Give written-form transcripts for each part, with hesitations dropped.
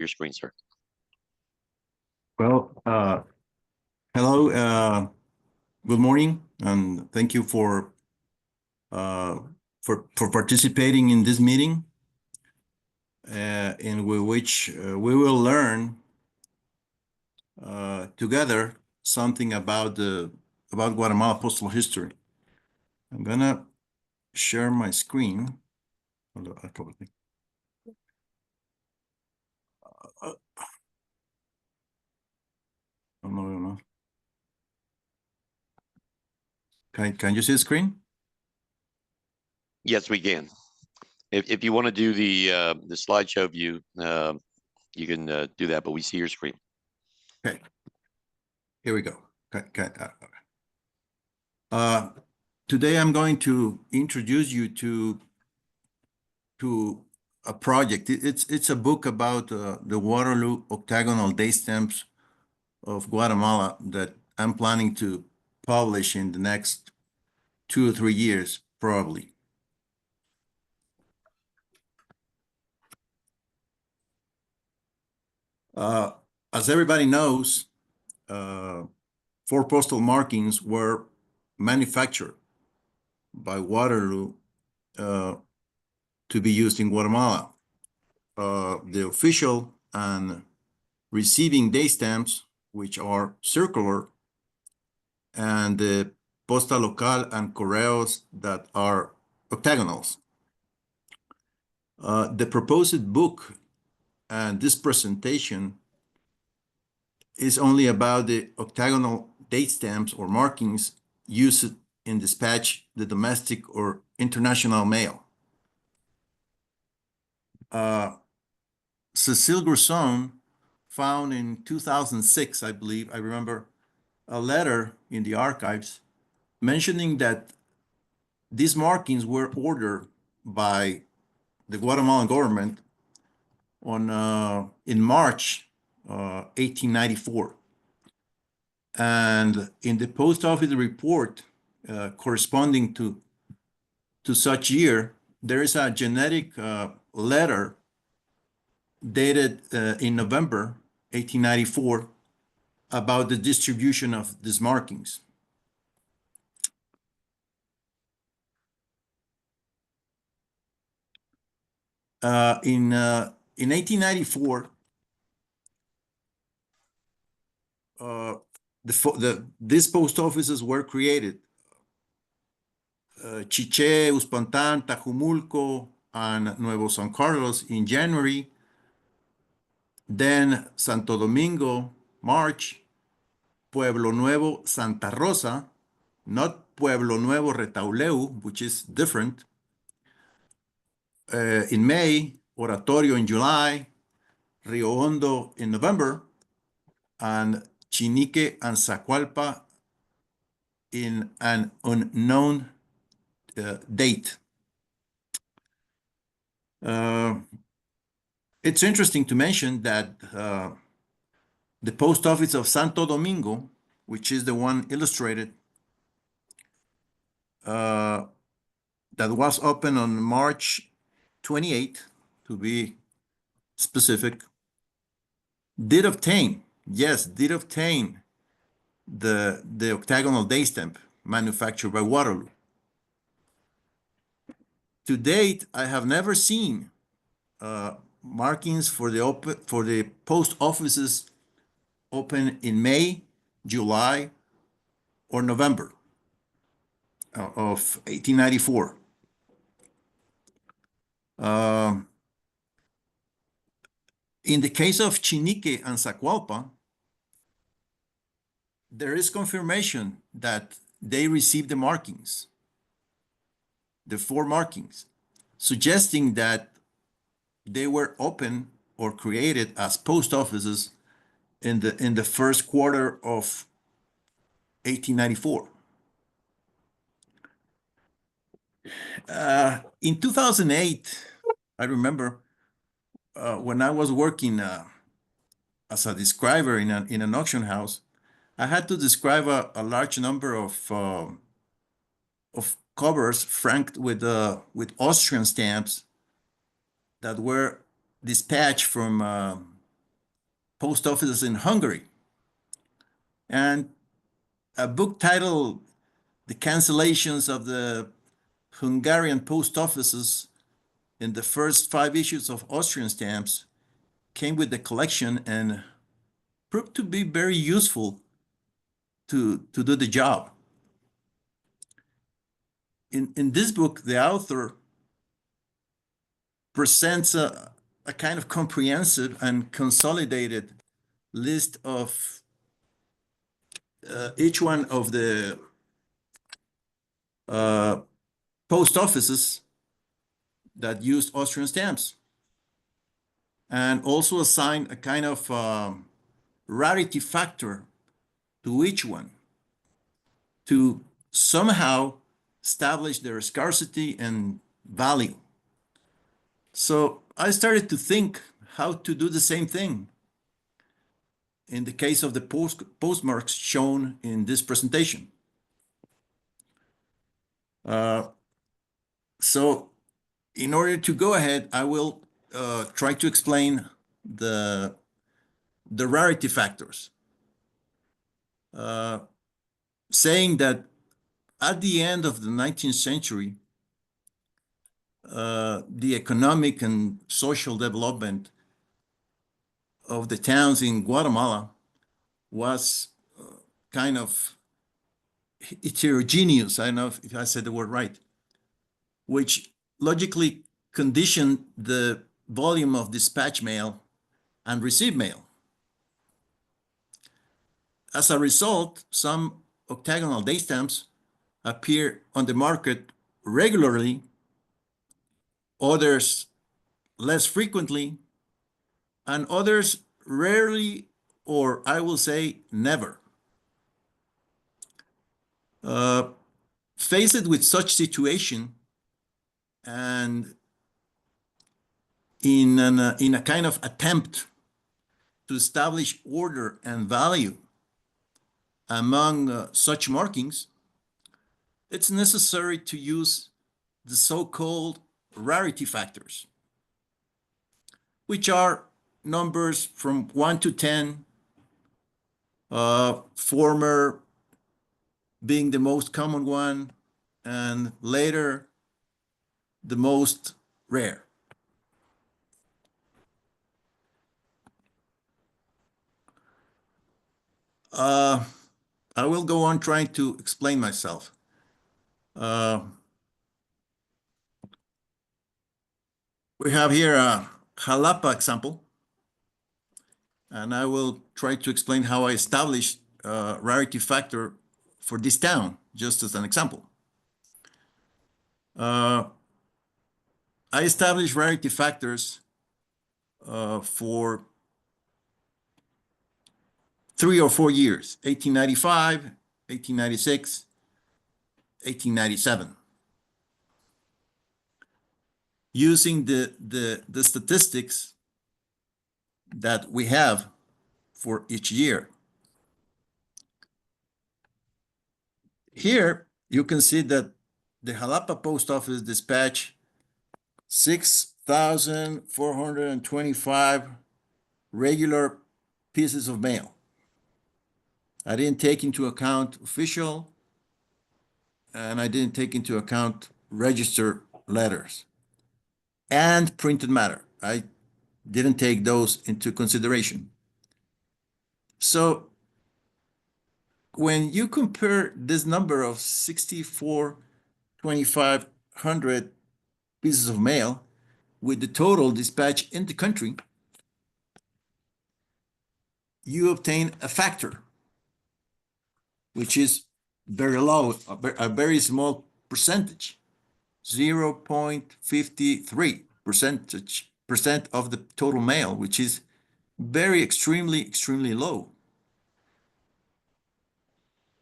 your screen, sir. Well, hello, good morning, and thank you for participating in this meeting, in which we will learn together something about Guatemala postal history. I'm gonna share my screen. No. Can you see the screen? Yes, we can. If you want to do the slideshow view, you can do that, but we see your screen. Okay, here we go. Today I'm going to introduce you to a project. It's a book about the Waterlow Octagonal Datestamps of Guatemala that I'm planning to publish in the next 2 or 3 years, probably. As everybody knows, 4 postal markings were manufactured by Waterloo to be used in Guatemala. The official and receiving datestamps, which are circular, and the posta local and correos that are octagonals. The proposed book and this presentation is only about the octagonal datestamps or markings used in dispatch the domestic or international mail. Cecile Grosson found in 2006, I believe, I remember, a letter in the archives mentioning that these markings were ordered by the Guatemalan government in March 1894. And in the post office report corresponding to such year, there is a genetic letter dated in November 1894 about the distribution of these markings. In 1894, these post offices were created. Chiché, Uspantan, Tajumulco, and Nuevo San Carlos in January. Then Santo Domingo, March. Pueblo Nuevo, Santa Rosa, not Pueblo Nuevo, Retauleu, which is different. In May, Oratorio in July, Rio Hondo in November, and Chinique and Zacualpa in an unknown date. It's interesting to mention that the post office of Santo Domingo, which is the one illustrated, that was open on March 28, to be specific, did obtain the octagonal daystamp manufactured by Waterloo. To date, I have never seen markings for the post offices open in May, July, or November of 1894. In the case of Chinique and Zacualpa, there is confirmation that they received the markings, the 4 markings, suggesting that they were open or created as post offices in the first quarter of 1894. In 2008, I remember when I was working as a describer in an auction house, I had to describe a large number of covers franked with Austrian stamps that were dispatched from post offices in Hungary. And a book titled The Cancellations of the Hungarian Post Offices in the First 5 Issues of Austrian Stamps came with the collection and proved to be very useful to do the job. In this book, the author presents a kind of comprehensive and consolidated list of each one of the post offices that used Austrian stamps, and also assign a kind of rarity factor to each one to somehow establish their scarcity and value. So I started to think how to do the same thing in the case of the postmarks shown in this presentation. So in order to go ahead, I will try to explain the rarity factors, saying that at the end of the 19th century, the economic and social development of the towns in Guatemala was kind of heterogeneous. I don't know if I said the word right, which logically conditioned the volume of dispatch mail and received mail. As a result, some octagonal date stamps appear on the market regularly, others less frequently, and others rarely, or I will say never. Faced with such situation, and in a kind of attempt to establish order and value among such markings, it's necessary to use the so-called rarity factors, which are numbers from 1 to 10, former being the most common one, and later the most rare. I will go on trying to explain myself. We have here a Jalapa example, and I will try to explain how I established a rarity factor for this town, just as an example. I established rarity factors for 3 or 4 years, 1895, 1896, 1897. Using the statistics that we have for each year. Here, you can see that the Jalapa post office dispatched 6,425 regular pieces of mail. I didn't take into account official, and I didn't take into account registered letters and printed matter. I didn't take those into consideration. So when you compare this number of 2,500 pieces of mail with the total dispatch in the country, you obtain a factor, which is very low, a very small percentage, 0.53% of the total mail, which is very extremely low.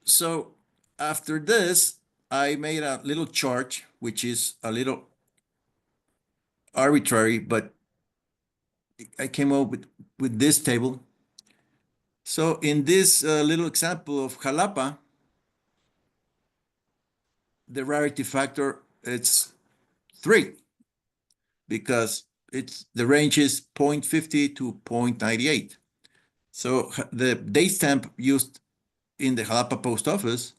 So after this, I made a little chart, which is a little arbitrary, but I came up with this table. So in this little example of Jalapa, the rarity factor, it's 3, because the range is 0.50 to 0.98. So the date stamp used in the Jalapa post office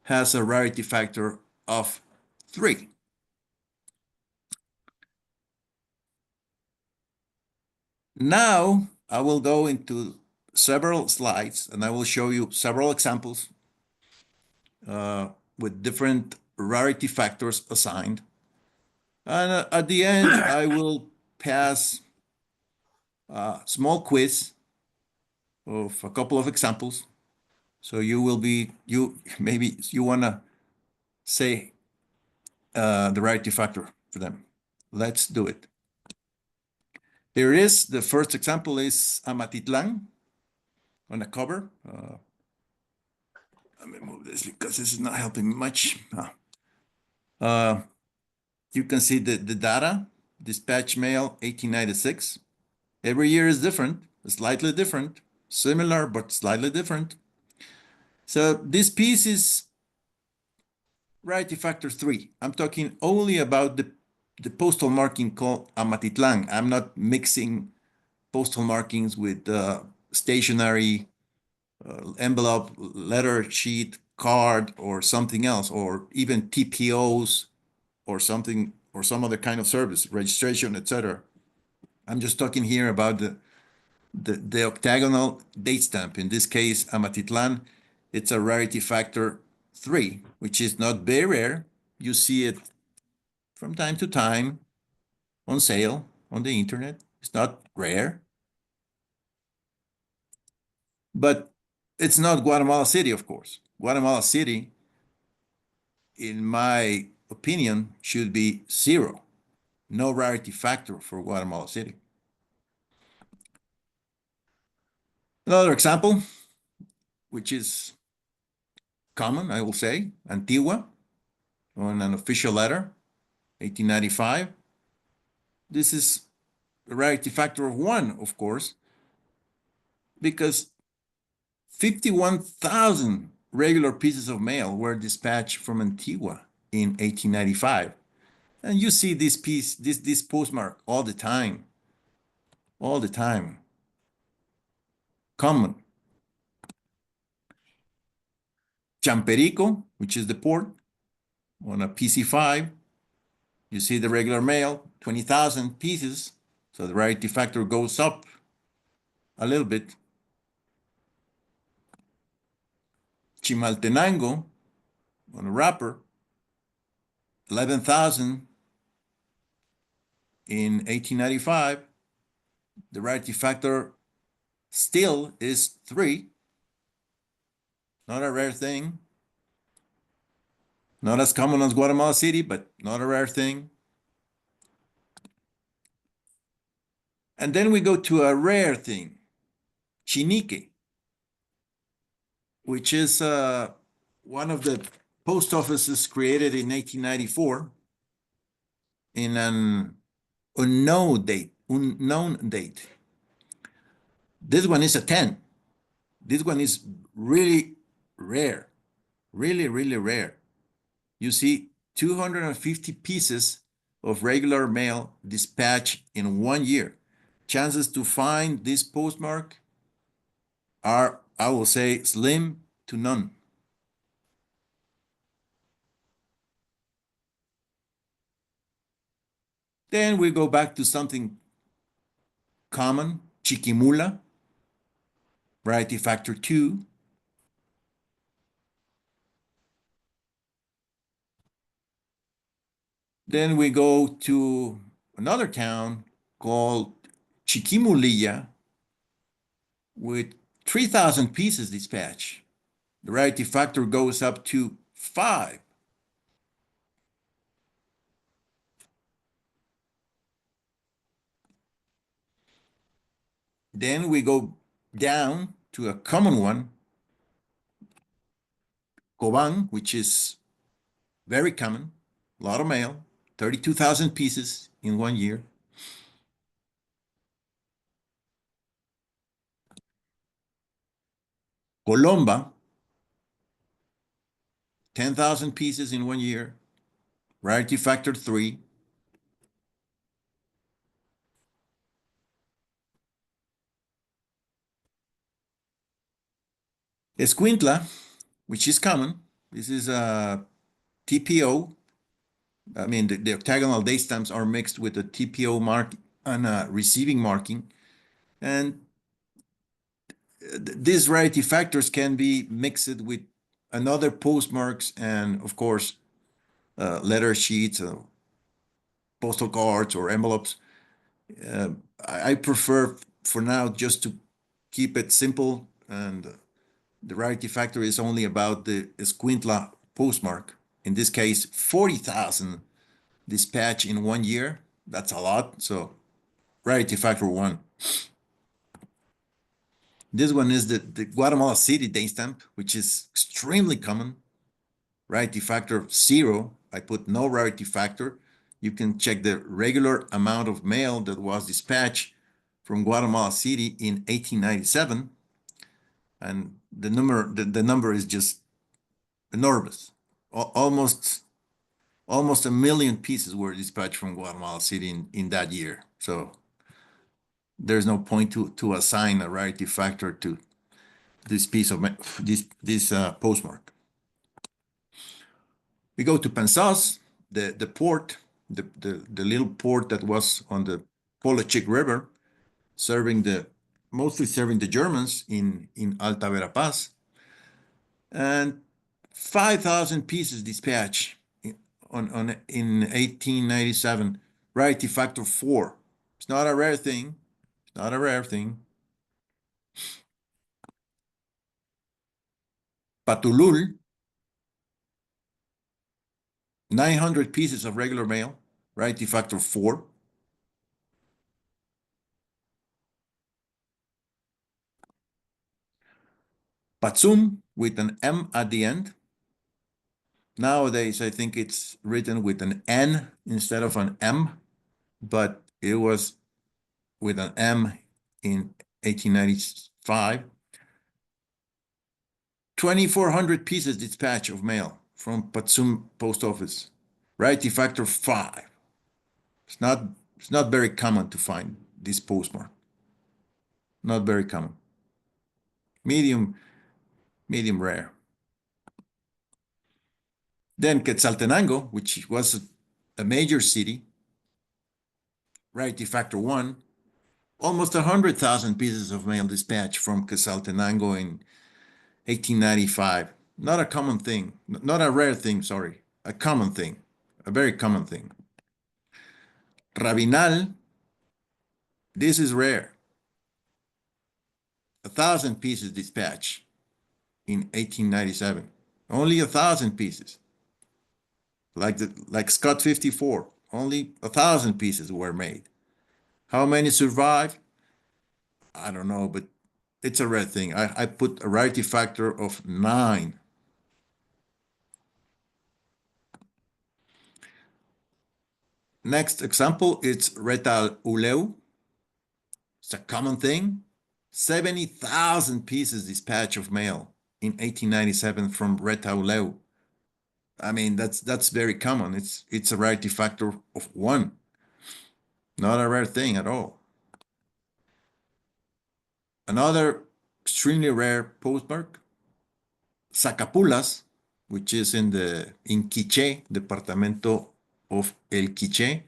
has a rarity factor of 3. Now I will go into several slides and I will show you several examples with different rarity factors assigned. And at the end, I will pass a small quiz of a couple of examples. So maybe you want to say the rarity factor for them. Let's do it. Here it is. The first example is Amatitlan on the cover. Let me move this because this is not helping me much. You can see the data, dispatch mail 1896. Every year is different, slightly different, similar but slightly different. So this piece is rarity factor 3. I'm talking only about the postal marking called Amatitlan. I'm not mixing postal markings with stationary envelope, letter sheet, card, or something else, or even TPOs or something, or some other kind of service, registration, etc. I'm just talking here about the octagonal date stamp. In this case, Amatitlan, it's a rarity factor 3, which is not very rare. You see it from time to time on sale on the internet. It's not rare. But it's not Guatemala City, of course. Guatemala City, in my opinion, should be 0. No rarity factor for Guatemala City. Another example, which is common, I will say, Antigua, on an official letter, 1895. This is a rarity factor of 1, of course, because 51,000 regular pieces of mail were dispatched from Antigua in 1895. And you see this piece, this postmark all the time. All the time. Common. Champerico, which is the port, on a PC5. You see the regular mail, 20,000 pieces. So the rarity factor goes up a little bit. Chimaltenango, on a wrapper, 11,000 in 1895. The rarity factor still is 3. Not a rare thing. Not as common as Guatemala City, but not a rare thing. And then we go to a rare thing, Chinique, which is one of the post offices created in 1894 in an unknown date. This one is a 10. This one is really rare, really, really rare. You see 250 pieces of regular mail dispatched in 1 year. Chances to find this postmark are, I will say, slim to none. Then we go back to something common, Chiquimula, rarity factor 2. Then we go to another town called Chiquimulilla with 3,000 pieces dispatched. The rarity factor goes up to 5. Then we go down to a common one, Coban, which is very common, a lot of mail, 32,000 pieces in 1 year. Colomba, 10,000 pieces in 1 year, rarity factor 3. Escuintla, which is common. This is a TPO. I mean, the octagonal date stamps are mixed with a TPO mark and a receiving marking. And these rarity factors can be mixed with another postmarks and, of course, letter sheets, postal cards, or envelopes. Uh, I prefer for now just to keep it simple, and the rarity factor is only about the Escuintla postmark. In this case, 40,000 dispatch in 1 year. That's a lot. So rarity factor 1. This one is the Guatemala City date stamp, which is extremely common. Rarity factor 0. I put no rarity factor. You can check the regular amount of mail that was dispatched from Guatemala City in 1897. And the number is just enormous. Almost a million pieces were dispatched from Guatemala City in that year. So there's no point to assign a rarity factor to this piece of this postmark. We go to Pensas, the port, the little port that was on the Polochic River, mostly serving the Germans in Alta Verapaz, and 5,000 pieces dispatched in 1897. Rarity factor 4. It's not a rare thing. It's not a rare thing. Patulul, 900 pieces of regular mail. Rarity factor 4. Patsum with an M at the end. Nowadays, I think it's written with an N instead of an M, but it was with an M in 1895. 2,400 pieces dispatch of mail from Patsum Post Office. Rarity factor 5. It's not very common to find this postmark. Not very common. Medium rare. Then Quetzaltenango, which was a major city. Rarity factor 1. Almost 100,000 pieces of mail dispatched from Quetzaltenango in 1895. Not a common thing. Not a rare thing, sorry. A common thing. A very common thing. Rabinal, this is rare. 1,000 pieces dispatched in 1897. Only 1,000 pieces. Like Scott 54, only 1,000 pieces were made. How many survive? I don't know, but it's a rare thing. I put a rarity factor of 9. Next example, it's Retauleu. It's a common thing. 70,000 pieces dispatch of mail in 1897 from Retauleu. I mean, that's very common. It's a rarity factor of 1. Not a rare thing at all. Another extremely rare postmark, Zacapulas, which is in Quiché, departamento of El Quiché.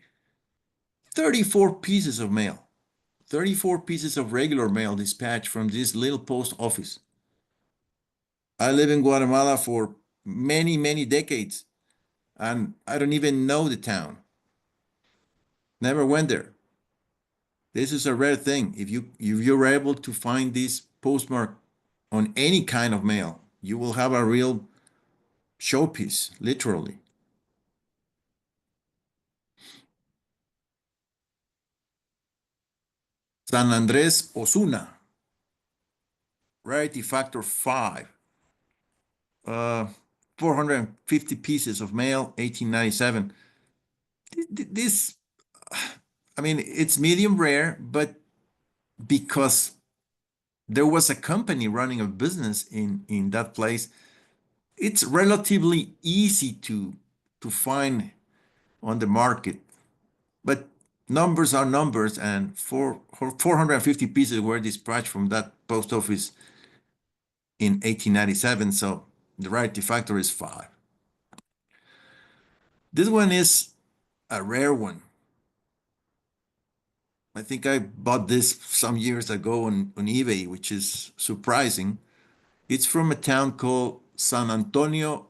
34 pieces of mail. 34 pieces of regular mail dispatched from this little post office. I live in Guatemala for many, many decades, and I don't even know the town. Never went there. This is a rare thing. If you're able to find this postmark on any kind of mail, you will have a real showpiece, literally. San Andres Osuna, rarity factor 5. 450 pieces of mail, 1897. This, I mean, it's medium rare, but because there was a company running a business in that place, it's relatively easy to find on the market. But numbers are numbers, and 450 pieces were dispatched from that post office in 1897, so the rarity factor is 5. This one is a rare one. I think I bought this some years ago on eBay, which is surprising. It's from a town called San Antonio,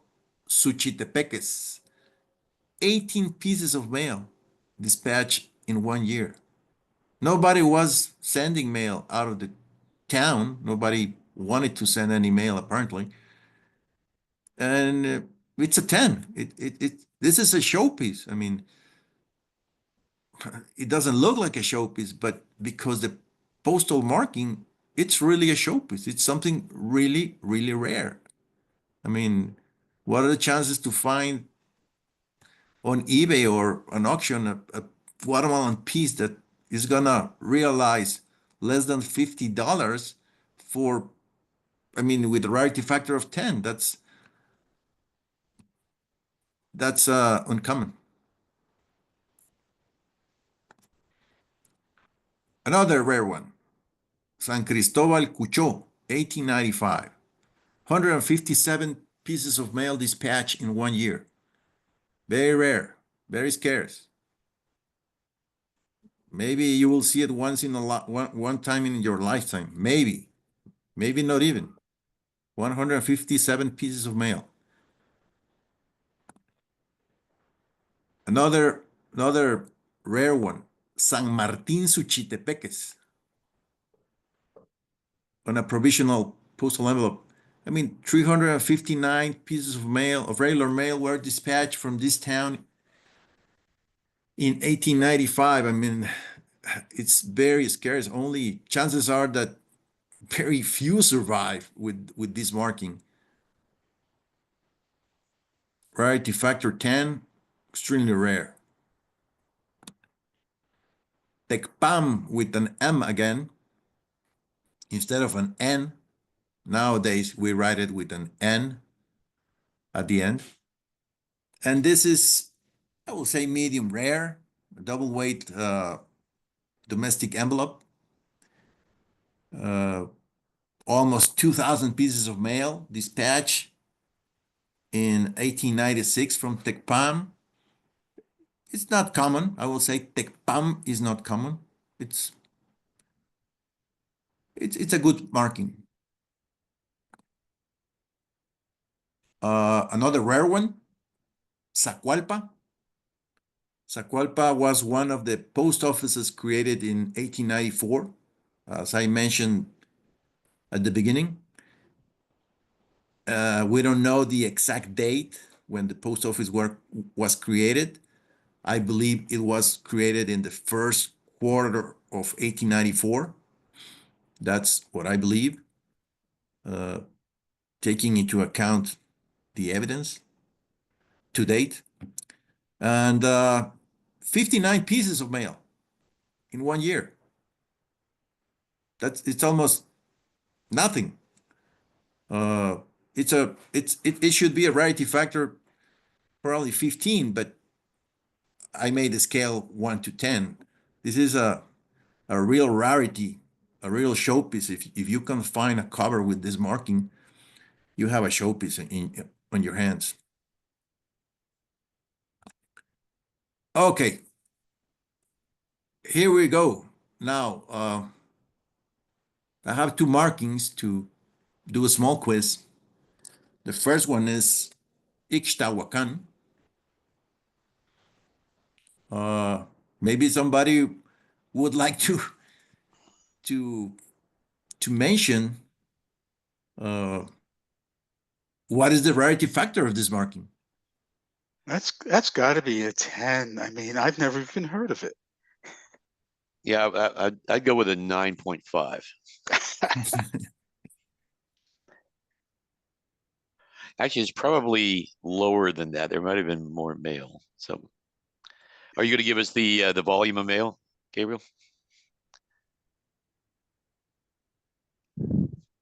Suchitepeques. 18 pieces of mail dispatched in 1 year. Nobody was sending mail out of the town. Nobody wanted to send any mail, apparently. And it's a 10. This is a showpiece. I mean, it doesn't look like a showpiece, but because the postal marking, it's really a showpiece. It's something really, really rare. I mean, what are the chances to find on eBay or an auction a watermelon piece that is gonna realize less than $50 for, I mean, with a rarity factor of 10? That's uncommon. Another rare one, San Cristobal Cuchó, 1895. 157 pieces of mail dispatched in 1 year. Very rare, very scarce. Maybe you will see it once in a lot, one time in your lifetime. Maybe, maybe not even. 157 pieces of mail. Another rare one, San Martín Suchitepeques, on a provisional postal envelope. I mean, 359 pieces of mail, of regular mail, were dispatched from this town in 1895. I mean, it's very scarce. Only chances are that very few survive with this marking. Rarity factor 10, extremely rare. Tecpam with an M again, instead of an N. Nowadays, we write it with an N at the end. And this is, I will say, medium rare, a double weight domestic envelope. Almost 2,000 pieces of mail dispatched in 1896 from Tecpam. It's not common. I will say Tecpam is not common. It's a good marking. Another rare one, Zacualpa. Zacualpa was one of the post offices created in 1894, as I mentioned at the beginning. We don't know the exact date when the post office was created. I believe it was created in the first quarter of 1894. That's what I believe, taking into account the evidence to date. And 59 pieces of mail in 1 year. It's almost nothing. It should be a rarity factor probably 15, but I made a scale 1 to 10. This is a real rarity, a real showpiece. If you can find a cover with this marking, you have a showpiece on your hands. Okay, here we go. Now, I have two markings to do a small quiz. The first one is Ixtahuacan. Maybe somebody would like to mention what is the rarity factor of this marking? That's got to be a 10. I mean, I've never even heard of it. Yeah, I'd go with a 9.5. Actually, it's probably lower than that. There might have been more mail. So, are you going to give us the volume of mail, Gabriel?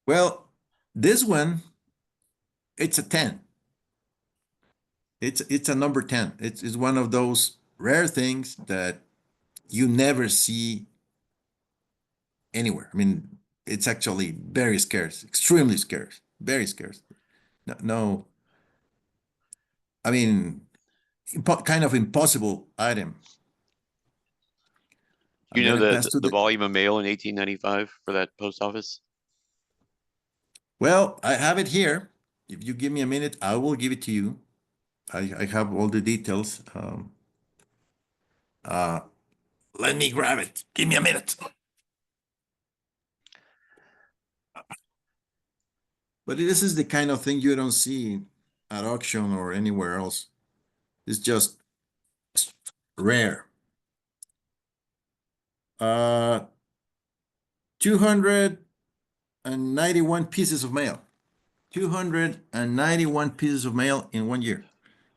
Well, this one, it's a 10. It's a number 10. It's one of those rare things that you never see anywhere. I mean, it's actually very scarce, extremely scarce. very scarce. No, no, I mean, kind of impossible item. I'm You know gonna pass to the the, volume of mail in 1895 for that post office? well, I have it here. If you give me a minute, I will give it to you. I have all the details. Uh, let me grab it. Give me a minute. But this is the kind of thing you don't see at auction or anywhere else. It's just rare. 291 pieces of mail. 291 pieces of mail in 1 year,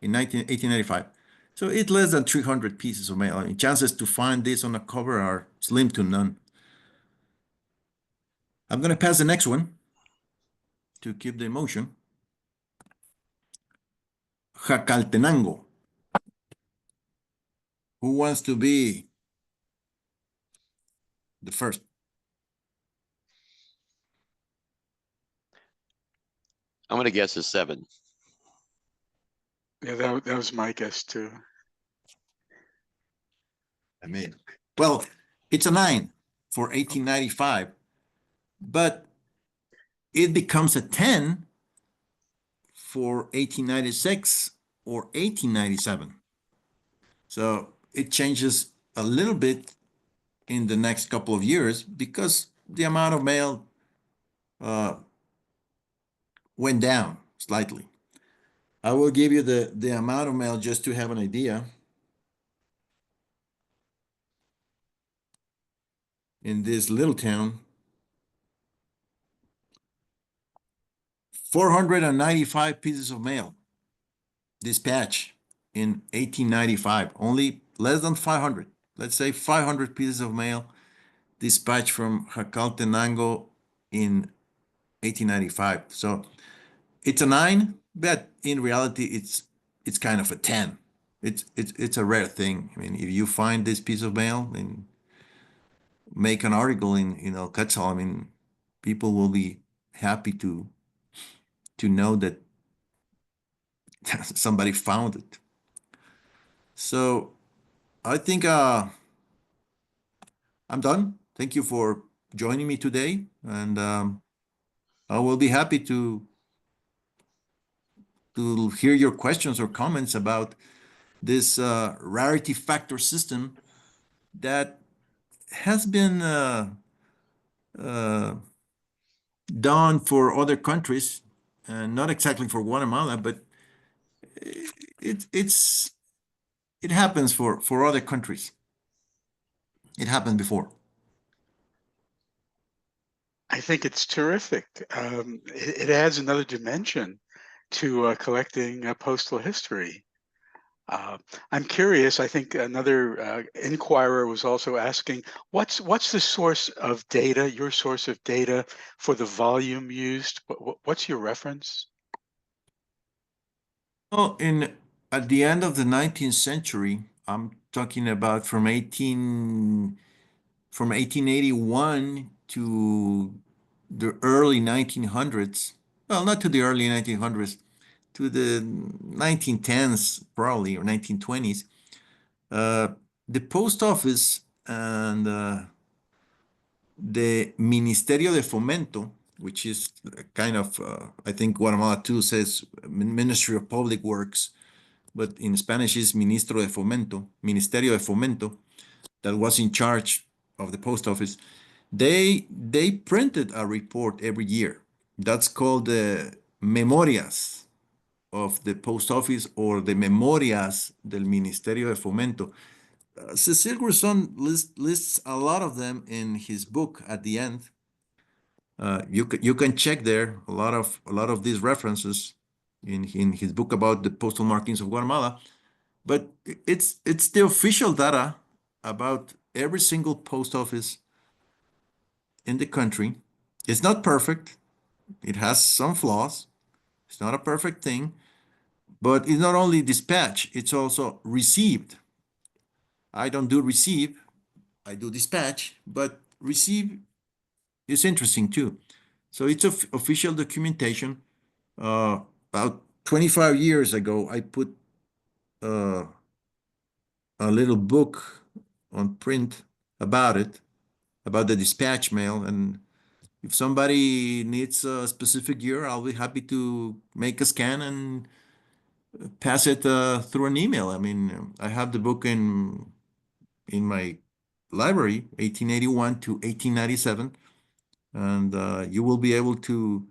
in 1895. So it's less than 300 pieces of mail. I mean, chances to find this on a cover are slim to none. I'm going to pass the next one to keep the emotion. Jacaltenango. Who wants to be the first? I'm gonna guess a 7. Yeah, that was my guess too. I mean, well, it's a 9 for 1895, but it becomes a 10 for 1896 or 1897. So it changes a little bit in the next couple of years because the amount of mail went down slightly. I will give you the amount of mail just to have an idea. In this little town, 495 pieces of mail dispatched in 1895, only less than 500. Let's say 500 pieces of mail dispatched from Jacaltenango in 1895. So it's a 9, but in reality, it's kind of a 10. It's a rare thing. I mean, if you find this piece of mail and make an article in, Quetzal, I mean, people will be happy to know that somebody found it. So I think I'm done. Thank you for joining me today, and I will be happy to hear your questions or comments about this rarity factor system that has been done for other countries, and not exactly for Guatemala, but it's it happens for other countries. It happened before. I think it's terrific. It adds another dimension to collecting postal history. I'm curious. I think another inquirer was also asking, what's the source of data, your source of data for the volume used? What's your reference? Well, at the end of the 19th century, I'm talking about from 1881 to the early 1900s. Well, not to the early 1900s, to the 1910s probably, or 1920s. Uh, the post office and the Ministerio de Fomento, which is kind of, I think Guatemala too says Ministry of Public Works, but in Spanish is Ministro de Fomento, Ministerio de Fomento, that was in charge of the post office. They printed a report every year. That's called the Memorias of the post office, or the Memorias del Ministerio de Fomento. Cecil Gruson lists a lot of them in his book at the end. You can check there a lot of these references in his book about the postal markings of Guatemala. But it's the official data about every single post office in the country. It's not perfect. It has some flaws. It's not a perfect thing, but it's not only dispatch, it's also received. I don't do receive, I do dispatch, but receive is interesting too. So it's official documentation. About 25 years ago, I put a little book on print about it, about the dispatch mail. And if somebody needs a specific year, I'll be happy to make a scan and pass it through an email. I mean, I have the book in my library, 1881 to 1897, and you will be able to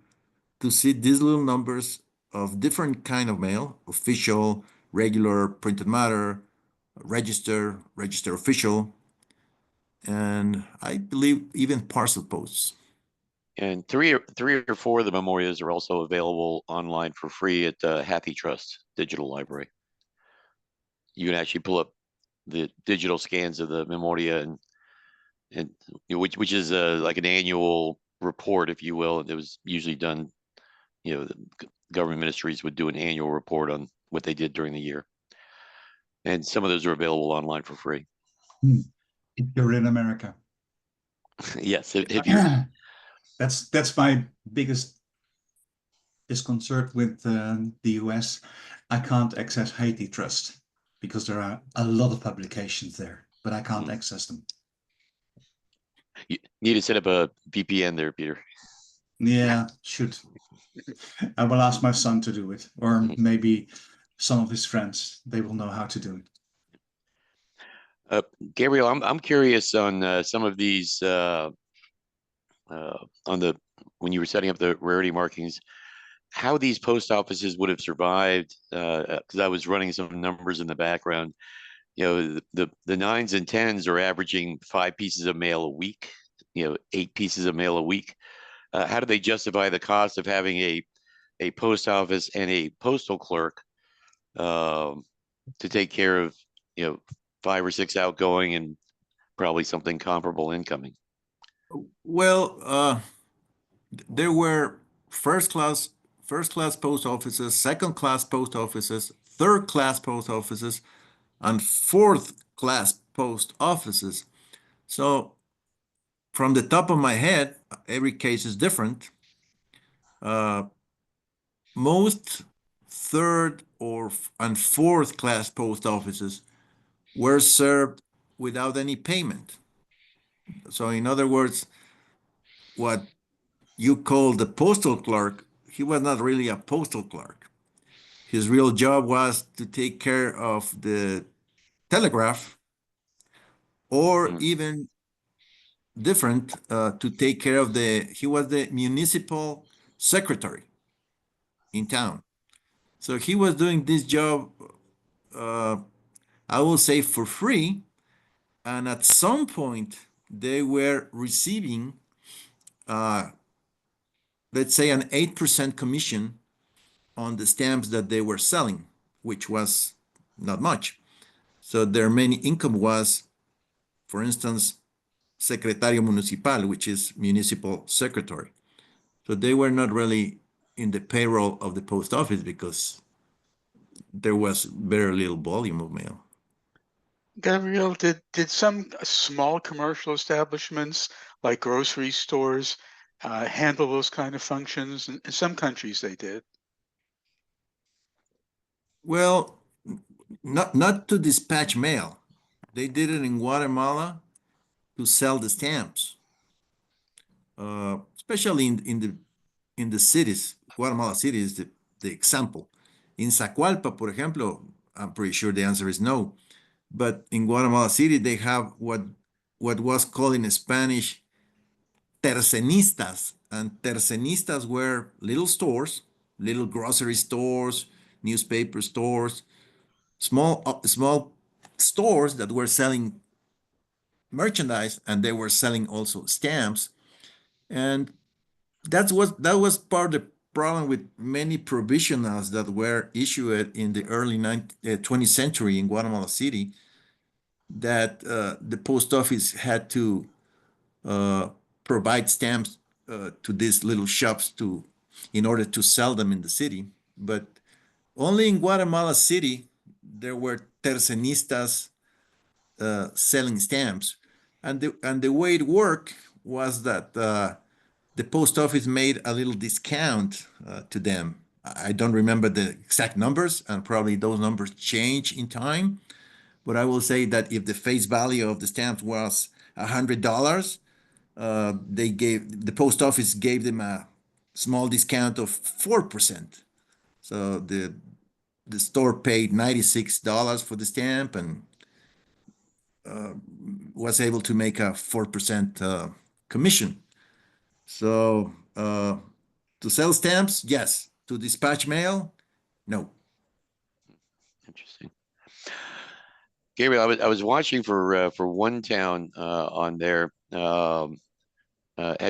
see these little numbers of different kind of mail: official, regular, printed matter, register official, and I believe even parcel posts. And three or four of the memorias are also available online for free at Hathi Trust Digital Library. You can actually pull up the digital scans of the memoria, and which is like an annual report, if you will. It was usually done, the government ministries would do an annual report on what they did during the year, and some of those are available online for free. If you're in America. Yes, if you. That's my biggest disconcert with the US. I can't access Haiti Trust because there are a lot of publications there, but I can't access them. You need to set up a VPN there, Peter. Yeah, should. I will ask my son to do it, or maybe some of his friends. They will know how to do it. Gabriel, I'm curious on some of these when you were setting up the rarity markings, how these post offices would have survived. Because I was running some numbers in the background. The 9s and 10s are averaging 5 pieces of mail a week. 8 pieces of mail a week. How do they justify the cost of having a post office and a postal clerk to take care of 5 or 6 outgoing and probably something comparable incoming? Well, there were first class post offices, second class post offices, third class post offices, and fourth class post offices. So from the top of my head, every case is different. Most third and fourth class post offices were served without any payment. So in other words, what you call the postal clerk, he was not really a postal clerk. His real job was to take care of the telegraph, or even different, to take care of he was the municipal secretary in town. So he was doing this job, I will say, for free. And at some point, they were receiving, let's say, an 8% commission on the stamps that they were selling, which was not much. So their main income was, for instance, secretario municipal, which is municipal secretary. So they were not really in the payroll of the post office because there was very little volume of mail. Gabriel, did some small commercial establishments like grocery stores handle those kind of functions? In some countries they did. Well, not to dispatch mail. They did it in Guatemala to sell the stamps, especially in the cities. Guatemala City is the example. In Zacualpa, por ejemplo, I'm pretty sure the answer is no. But in Guatemala City, they have what was called in Spanish tercenistas. And tercenistas were little stores, little grocery stores, newspaper stores, small stores that were selling merchandise, and they were selling also stamps. And that was part of the problem with many provisionals that were issued in the early 20th century in Guatemala City, that the post office had to provide stamps to these little shops in order to sell them in the city. But only in Guatemala City there were tercenistas selling stamps, and the way it worked was that the post office made a little discount to them. I don't remember the exact numbers, and probably those numbers change in time. But I will say that if the face value of the stamps was $100, the post office gave them a small discount of 4%. So the store paid $96 for the stamp and was able to make a 4% commission. So to sell stamps, yes. To dispatch mail, no. Interesting. Gabriel, I was watching for one town on there. Have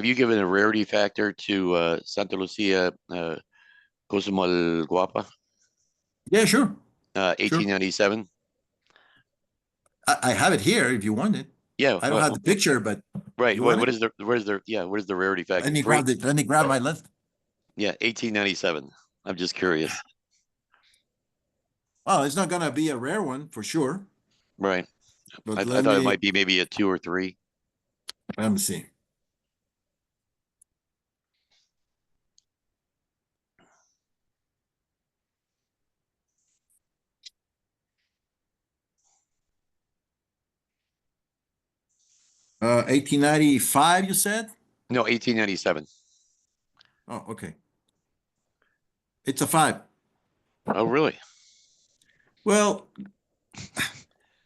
you given a rarity factor to Santa Lucia Cozumalguapa, Yeah, sure. Sure. 1897? I have it here if you want it. Yeah, I don't have the picture, but right. you want What it? is the what is the rarity factor? Let me grab my list. Yeah, 1897. I'm just curious. Well, it's not gonna be a rare one for sure. Right. But I let thought it me might be maybe a 2 or 3. let me see. Uh, 1895, you said? No, 1897. Oh, okay. It's a 5. Oh, really? Well,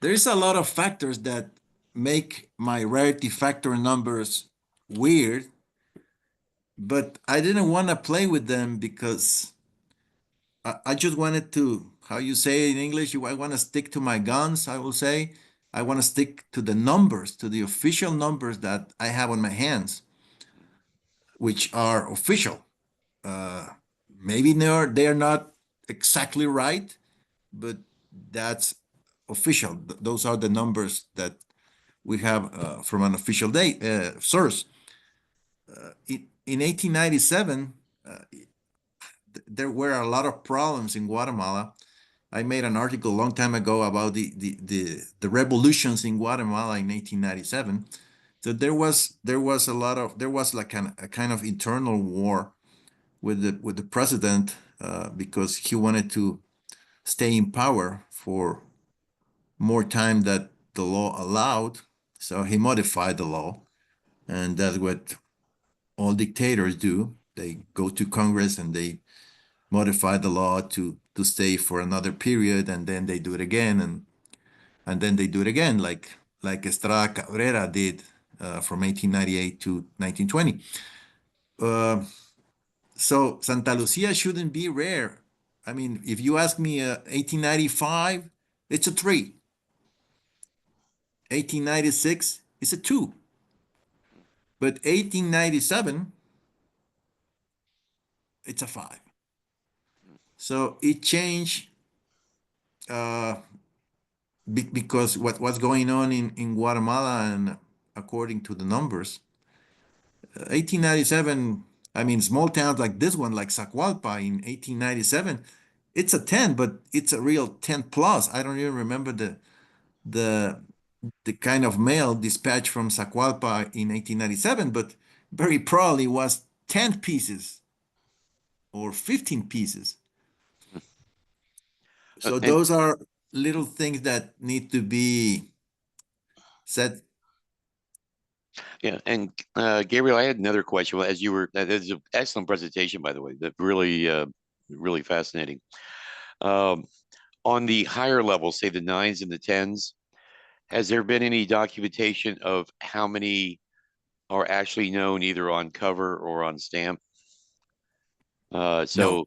there's a lot of factors that make my rarity factor numbers weird, but I didn't want to play with them because I just wanted to, how you say it in English, I want to stick to my guns, I will say. I want to stick to the numbers, to the official numbers that I have on my hands, which are official. Uh, Maybe they're not exactly right, but that's official. Those are the numbers that we have from an official date source. In 1897, there were a lot of problems in Guatemala. I made an article a long time ago about the revolutions in Guatemala in 1897. So there was like a kind of internal war with the president because he wanted to stay in power for more time that the law allowed. So he modified the law, and that's what all dictators do. They go to Congress and they modify the law to stay for another period, and then they do it again, and then they do it again, like Estrada Cabrera did from 1898 to 1920. Uh, so Santa Lucia shouldn't be rare. I mean, if you ask me, 1895, it's a 3. 1896 is a 2. But 1897, it's a 5. So it changed uh, because what's going on in Guatemala, and according to the numbers, 1897, I mean, small towns like this one, like Zacualpa in 1897, it's a 10, but it's a real 10 plus. I don't even remember the the kind of mail dispatched from Zacualpa in 1897, but very probably was 10 pieces or 15 pieces. So And those are little things that need to be said. yeah, and Gabriel, I had another question. Well, as you were, that is an excellent presentation, by the way. That really fascinating. Um, on the higher levels, say the 9s and the 10s, has there been any documentation of how many are actually known either on cover or on stamp? No, So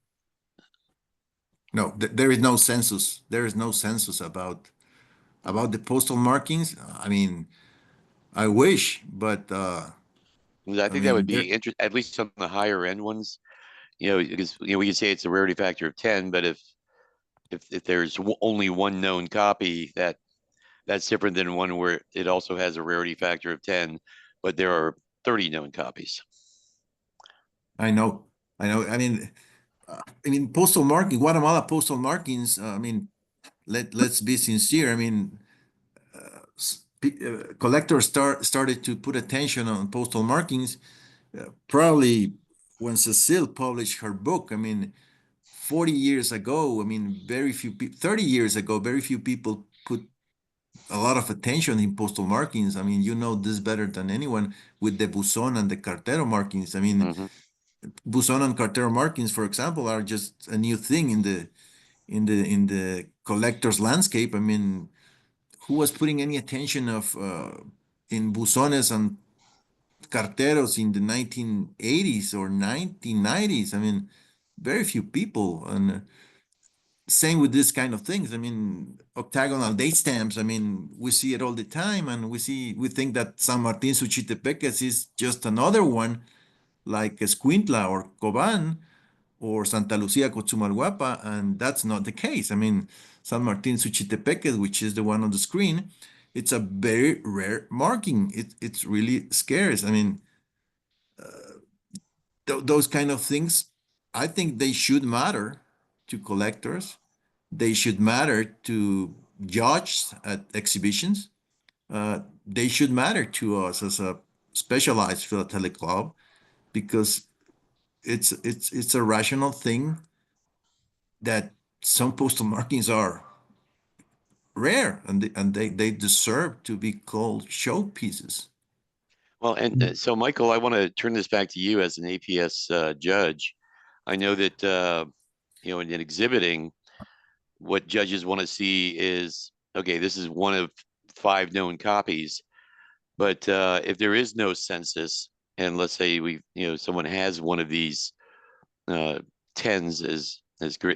no, there is no census. There is no census about the postal markings. I mean, I wish, but I I think that would mean, there. be interesting, at least on the higher end ones. Because we can say it's a rarity factor of 10, but if there's only one known copy, that's different than one where it also has a rarity factor of 10, but there are 30 known copies. I know, I know. I mean, postal marking, Guatemala postal markings. I mean, let's be sincere. I mean, collectors started to put attention on postal markings Probably when Cecile published her book, I mean, 40 years ago, I mean, very few people, 30 years ago, very few people put a lot of attention in postal markings. I mean, you know this better than anyone with the Buzón and the Cartero markings. I mean, Hmm. Buzón and Cartero markings, for example, are just a new thing in the collector's landscape. I mean, who was putting any attention of in Buzones and Carteros in the 1980s or 1990s? I mean, very few people. And same with this kind of things. I mean, octagonal date stamps. I mean, we see it all the time, and we think that San Martín Suchitepeques is just another one like Escuintla or Coban or Santa Lucia Cochumalguapa, and that's not the case. I mean, San Martín Suchitepeques, which is the one on the screen, it's a very rare marking. It's really scarce. I mean, those kind of things, I think they should matter to collectors. They should matter to judges at exhibitions. They should matter to us as a specialized philatelic club because it's a rational thing that some postal markings are rare and they deserve to be called showpieces. Well, and so Michael, I want to turn this back to you as an APS judge. I know that in exhibiting, what judges want to see is, okay, this is one of 5 known copies, but if there is no census, and let's say someone has one of these uh, tens, as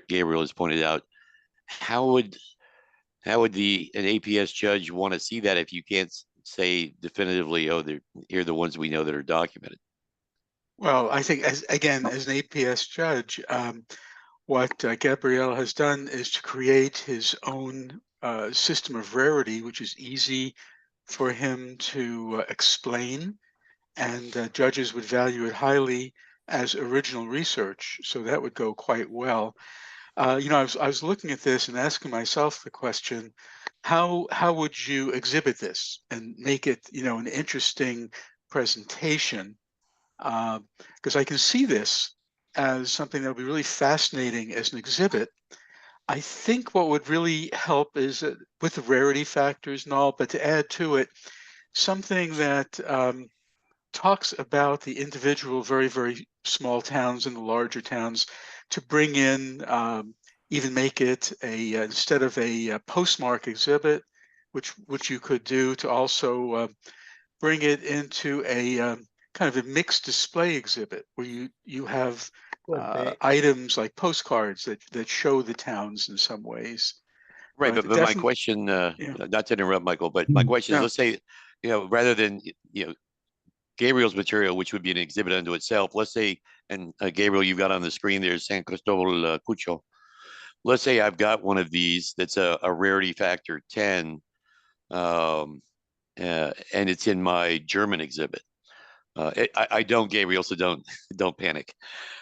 Gabriel has pointed out, how would an APS judge want to see that if you can't say definitively, oh, here are the ones we know that are documented? Well, I think as an APS judge, what Gabriel has done is to create his own system of rarity, which is easy for him to explain, and judges would value it highly as original research. So that would go quite well. I was looking at this and asking myself the question, how would you exhibit this and make it, an interesting presentation? Because I can see this as something that would be really fascinating as an exhibit. I think what would really help is with the rarity factors and all, but to add to it, something that talks about the individual very, very small towns and the larger towns to bring in, even make it instead of a postmark exhibit, which you could do to also bring it into a kind of a mixed display exhibit where you have items like postcards that show the towns in some ways. Right, But but my definitely, question, yeah, not to interrupt, Michael, but my question is, no, let's say, rather than Gabriel's material, which would be an exhibit unto itself, let's say, and Gabriel, you've got on the screen there San Cristobal Cucho. Let's say I've got one of these that's a rarity factor 10, and it's in my German exhibit. I don't, Gabriel, so don't panic.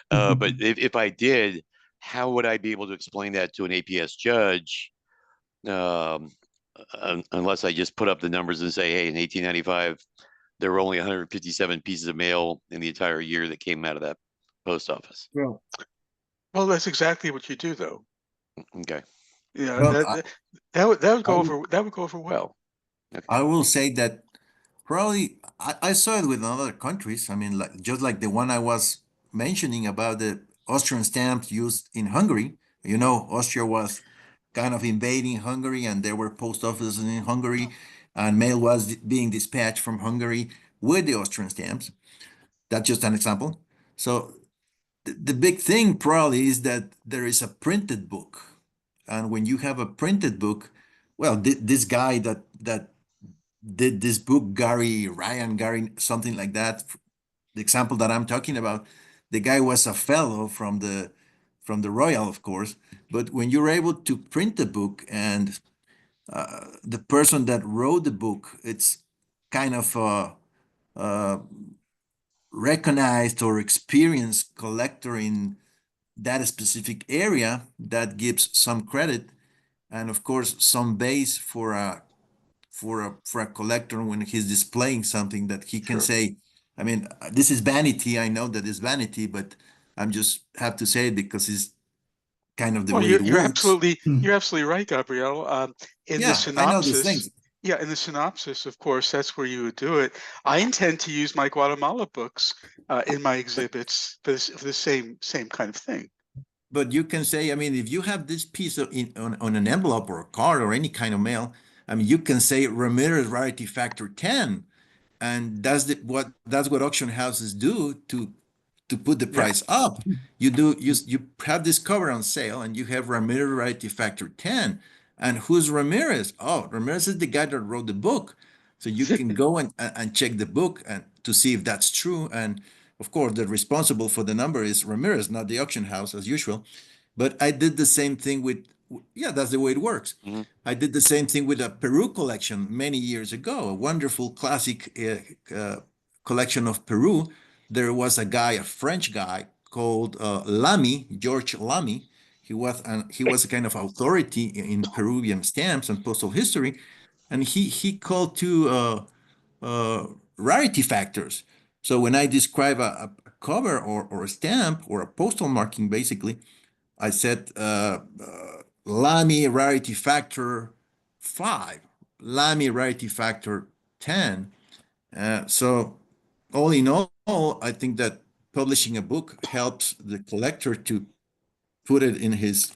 But if I did, how would I be able to explain that to an APS judge? Um, unless I just put up the numbers and say, hey, in 1895, there were only 157 pieces of mail in the entire year that came out of that post office. Well, well, that's exactly what you do, though. Okay. Yeah, well, that would go over well. Okay. I will say that probably I saw it with other countries. I mean, like just like the one I was mentioning about the Austrian stamps used in Hungary. You know, Austria was kind of invading Hungary, and there were post offices in Hungary, and mail was being dispatched from Hungary with the Austrian stamps. That's just an example. So the big thing probably is that there is a printed book, and when you have a printed book, well, this guy that did this book, Gary, something like that. The example that I'm talking about, the guy was a fellow from the Royal, of course. But when you're able to print the book and the person that wrote the book, it's kind of recognized or experienced collector in that specific area, that gives some credit and of course some base for a collector when he's displaying something that he can Sure. say, I mean, this is vanity. I know that it's vanity, but I'm just have to say it because it's kind of the Well, way it works. you're absolutely right, Gabriel. In the Yeah, I know these synopsis, things. yeah, in the synopsis, of course, that's where you would do it. I intend to use my Guatemala books in my exhibits for the same kind of thing. But you can say, I mean, if you have this piece on an envelope or a card or any kind of mail, I mean, you can say Ramirez rarity factor 10, and that's what auction houses do to put the Yeah. price up. You have this cover on sale and you have Ramirez rarity factor 10. And who's Ramirez? Oh, Ramirez is the guy that wrote the book. So you can go and check the book and to see if that's true. And of course, the responsible for the number is Ramirez, not the auction house as usual. But I did the same thing with, yeah, that's the way it works. Mhm. I did the same thing with a Peru collection many years ago, a wonderful classic collection of Peru. There was a guy, a French guy called Lamy, George Lamy. He was a kind of authority in Peruvian stamps and postal history, and he called to rarity factors. So when I describe a cover or a stamp or a postal marking, basically, I said Lamy rarity factor 5, Lamy rarity factor 10. So all in all, I think that publishing a book helps the collector to put it in his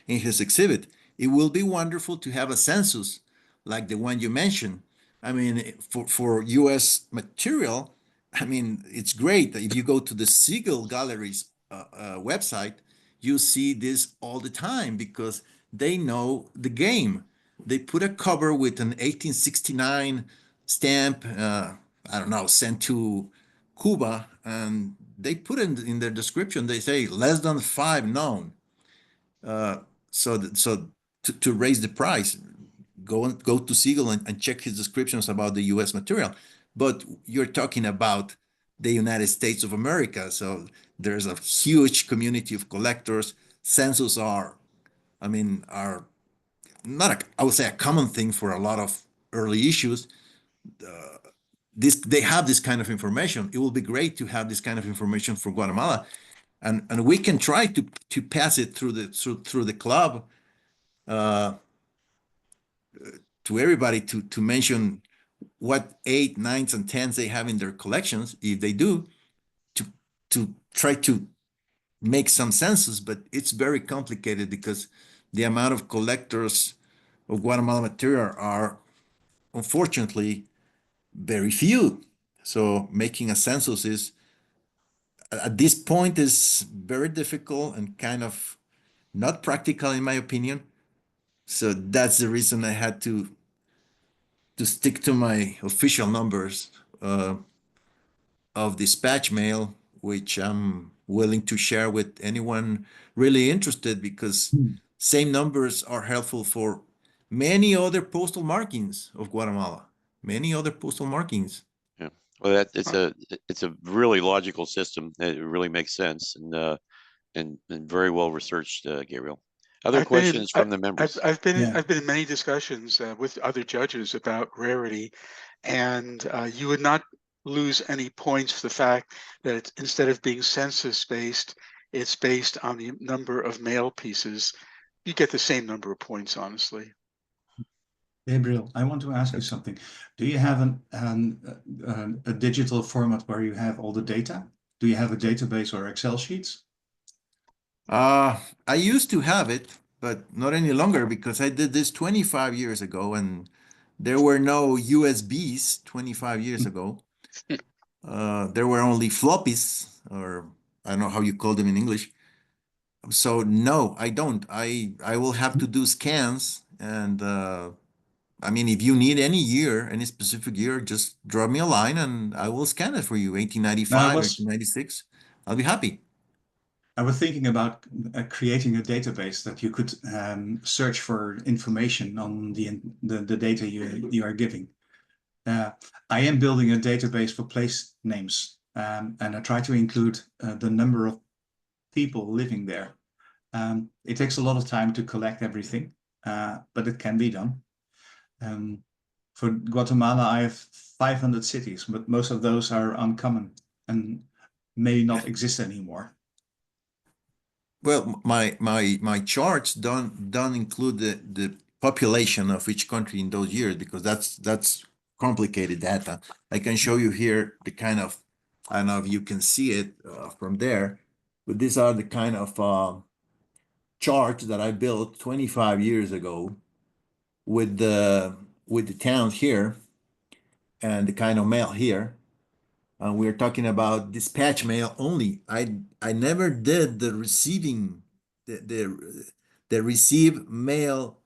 exhibit. It will be wonderful to have a census like the one you mentioned. I mean, for US material, I mean, it's great. If you go to the Siegel Gallery's website, you see this all the time because they know the game. They put a cover with an 1869 stamp, I don't know, sent to Cuba, and they put it in their description. They say less than 5 known. So to raise the price, go to Siegel and check his descriptions about the U.S. material. But you're talking about the United States of America, so there's a huge community of collectors. Census are, I mean, are not a, I would say a common thing for a lot of early issues. They have this kind of information. It will be great to have this kind of information for Guatemala, and we can try to pass it through the club to everybody to mention what 8, 9s, and 10s they have in their collections, if they do, to try to make some census. But it's very complicated because the amount of collectors of Guatemala material are unfortunately very few. So making a census is at this point is very difficult and kind of not practical in my opinion. So that's the reason I had to stick to my official numbers of dispatch mail, which I'm willing to share with anyone really interested because same numbers are helpful for many other postal markings of Guatemala, many other postal markings. Yeah. Well, it's a really logical system. It really makes sense and very well researched, Gabriel. Other questions from the members? Yeah. I've been in many discussions with other judges about rarity, and you would not lose any points for the fact that it's, instead of being census based, it's based on the number of mail pieces. You get the same number of points, honestly. Gabriel, I want to ask you something. Do you have a digital format where you have all the data? Do you have a database or Excel sheets? I used to have it, but not any longer because I did this 25 years ago and there were no USBs 25 years ago. There were only floppies, or I don't know how you call them in English. So no, I don't. I will have to do scans, and I mean, if you need any year, any specific year, just drop me a line, and I will scan it for you. Now, 1895, 1896. I'll be happy. I was thinking about creating a database that you could search for information on the data you are giving. I am building a database for place names, and I try to include the number of people living there. It takes a lot of time to collect everything, but it can be done. For Guatemala, I have 500 cities, but most of those are uncommon and may not exist anymore. Well, my charts don't include the population of each country in those years, because that's complicated data. I can show you here the kind of, I don't know if you can see it from there, but these are the kind of charts that I built 25 years ago with the towns here and the kind of mail here. We're talking about dispatch mail only. I never did the receiving the receive mail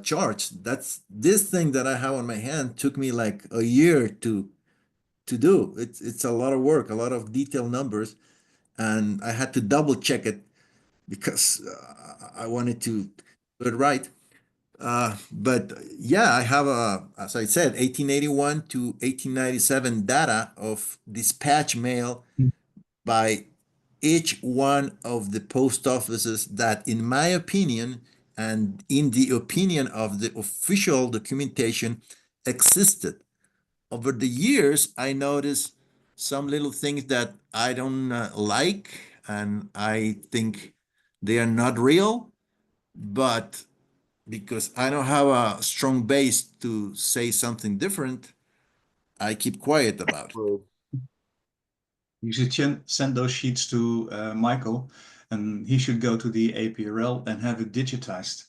charts. That's this thing that I have on my hand took me like a year to do. It's a lot of work, a lot of detailed numbers, and I had to double check it because I wanted to do it right. But yeah, I have as I said, 1881 to 1897 data of dispatch mail by each one of the post offices that, in my opinion, and in the opinion of the official documentation, existed. Over the years, I noticed some little things that I don't like, and I think they are not real, but because I don't have a strong base to say something different, I keep quiet about it. You should send those sheets to Michael, and he should go to the APRL and have it digitized.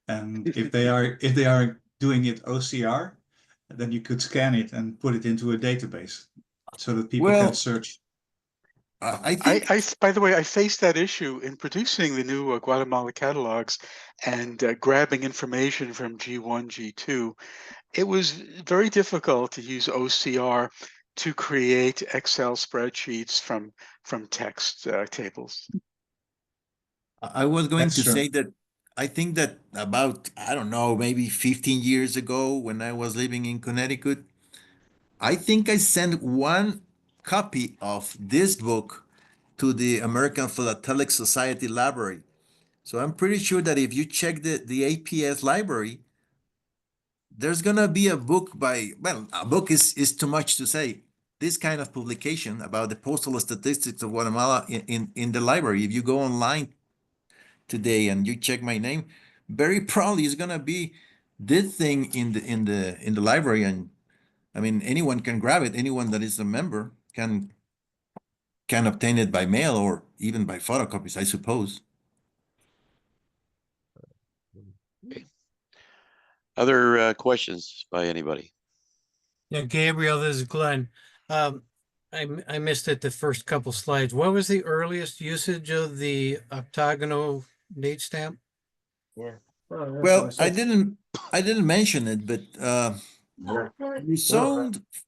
And if they are doing it OCR, then you could scan it and put it into a database so that people can Well, search. I think By the way, I faced that issue in producing the new Guatemala catalogs and grabbing information from G1, G2. It was very difficult to use OCR to create Excel spreadsheets from text tables. I was going That's to true. say that I think that about, I don't know, maybe 15 years ago when I was living in Connecticut, I think I sent one copy of this book to the American Philatelic Society Library. So I'm pretty sure that if you check the APS library, there's gonna be a book by, well, a book is too much to say. This kind of publication about the postal statistics of Guatemala in the library. If you go online today and you check my name, very probably is gonna be this thing in the library. And I mean, anyone can grab it. Anyone that is a member can obtain it by mail or even by photocopies, I suppose. Other questions by anybody? Yeah, Gabriel, this is Glenn. I missed it the first couple slides. What was the earliest usage of the octagonal date stamp? Well, I didn't mention it, but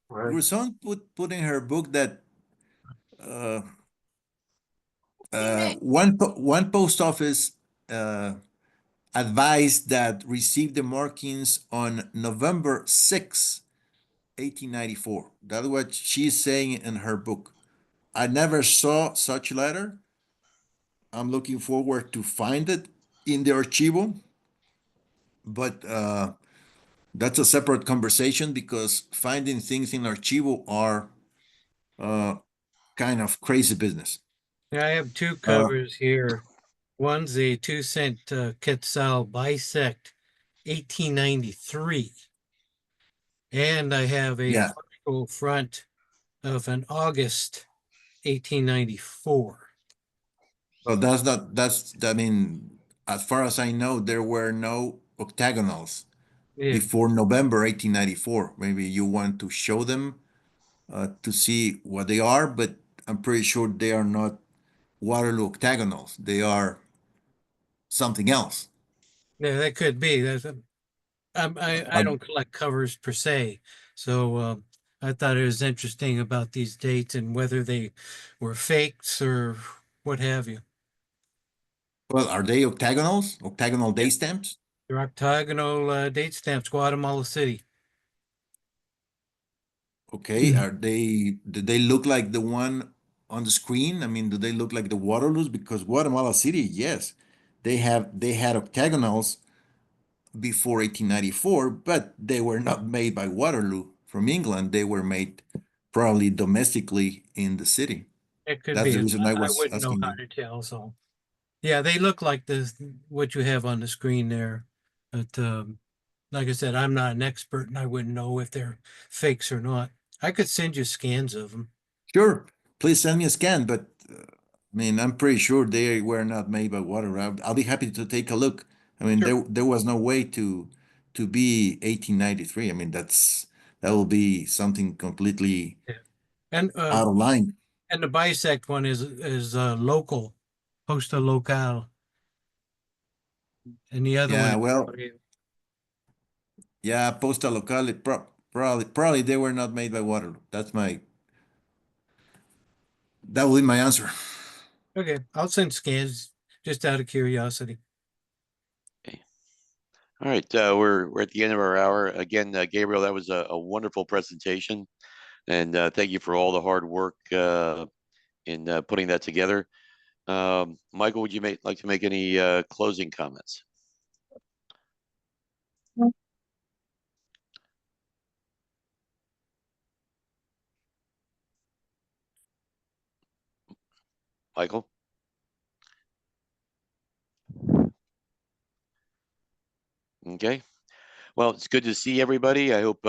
Rousseau put in her book that uh, one post office advised that received the markings on November 6, 1894. That's what she's saying in her book. I never saw such letter. I'm looking forward to find it in the archivo, but that's a separate conversation because finding things in archivo are uh, kind of crazy business. Yeah, I have two Uh, covers here. One's a 2-cent Quetzal bisect 1893. And I have a yeah, partial front of an August 1894. so that's not, I mean, as far as I know, there were no octagonals Yeah, before November 1894. Maybe you want to show them to see what they are, but I'm pretty sure they are not Waterloo octagonals. They are something else. yeah, that could be. I Um, don't collect covers per se, so I thought it was interesting about these dates and whether they were fakes or what have you. well, are they octagonals? Octagonal Yeah, day stamps? they're octagonal date stamps, Guatemala City. Okay, do they look like the one on the screen? I mean, do they look like the Waterloos? Because Guatemala City, yes, they had octagonals before 1894, but they were not made by Waterloo from England. They were made probably domestically in the city. It could That's be. the reason I I was wouldn't know asking how you. to tell, so. Yeah, they look like what you have on the screen there. But like I said, I'm not an expert and I wouldn't know if they're fakes or not. I could send you scans of them. Sure, please send me a scan, but I mean, I'm pretty sure they were not made by Waterloo. I'll be happy to take a look. I mean, Sure. there was no way to be 1893. I mean, that will be something completely And out of line. the bisect one is local, posta local. And the other Yeah, one, well, yeah, Posta Locale, probably they were not made by Waterloo. That will be my answer. okay, I'll send scans just out of curiosity. All right, we're at the end of our hour. Again, Gabriel, that was a wonderful presentation, and thank you for all the hard work in putting that together. Michael, would you like to make any closing comments? Michael? Okay. Well, it's good to see everybody. I hope